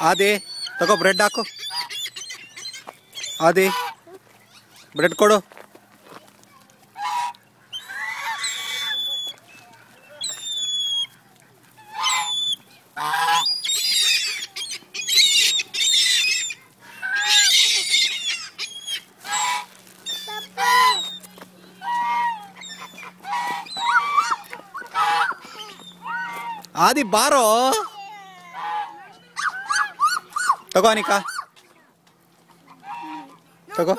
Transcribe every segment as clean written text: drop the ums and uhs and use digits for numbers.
ಆದಿ ತಗೋ ಬ್ರೆಡ್ ಹಾಕು. ಆದಿ ಬ್ರೆಡ್ ಕೊಡು. ಆದಿ ಬಾರೋ, ತಗೋ ಅನಿಕಾ, ತಗೋ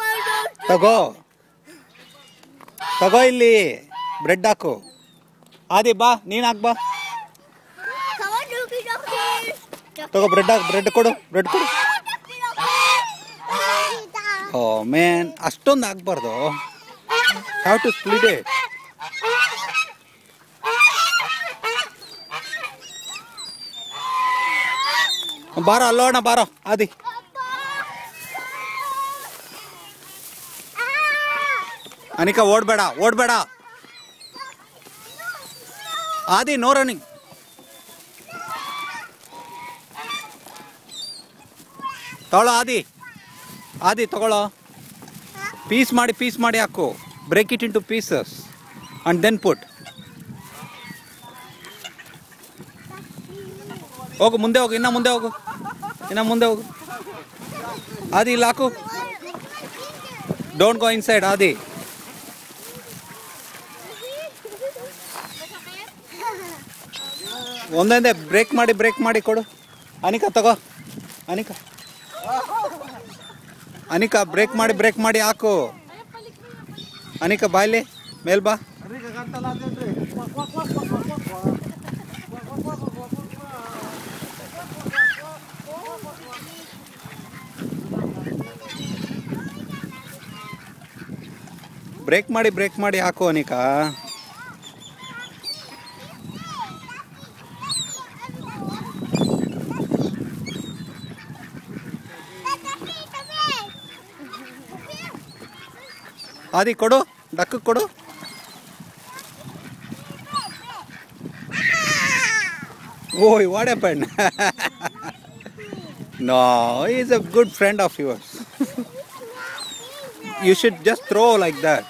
ತಗೋ ತಗೋ, ಇಲ್ಲಿ ಬ್ರೆಡ್ ಹಾಕು. ಆದಿ ಬಾ, ನೀನು ಹಾಕ್ ಬಾ. ತಗೋ ಬ್ರೆಡ್ ಹಾಕು, ಬ್ರೆಡ್ ಕೊಡು, ಬ್ರೆಡ್ ಕೊಡು. ಓ ಮೇನ್, ಅಷ್ಟೊಂದು ಹಾಕ್ಬಾರ್ದು. Have to split it. ಬಾರೋ ಅಲ್ಲೋಣ, ಬಾರೋ ಆದಿ. ಅನಿಕಾ ಓಡ್ಬೇಡ, ಓಡ್ಬೇಡ. ಆದಿ ನೋ ರನ್ನಿಂಗ್. ತಗೊಳ್ಳೋ ಆದಿ, ಆದಿ ತಗೊಳ್ಳೋ. ಪೀಸ್ ಮಾಡಿ ಹಾಕು. Break it into pieces and then put. ಹೋಗು, ಮುಂದೆ ಹೋಗು, ಇನ್ನ ಮುಂದೆ ಹೋಗು, ಆದಿ ಇಲ್ಲಿ ಹಾಕು. ಡೋಂಟ್ ಗೋ ಇನ್ಸೈಡ್ ಆದಿ. ಒಂದೊಂದೇ ಬ್ರೇಕ್ ಮಾಡಿ ಕೊಡು. ಅನಿಕಾ ತಗೋ, ಅನಿಕಾ ಬ್ರೇಕ್ ಮಾಡಿ ಹಾಕು. ಅನಿಕಾ ಬಾಯ್ಲಿ ಮೇಲ್ ಬಾ. ಬ್ರೇಕ್ ಮಾಡಿ ಹಾಕು ಅನಿಕಾ. ಆದಿ ಕೊಡು, ಡಕ್ ಕೊಡು. ಓಯ್ what happen? No, he is a good friend of yours. You should just throw like that.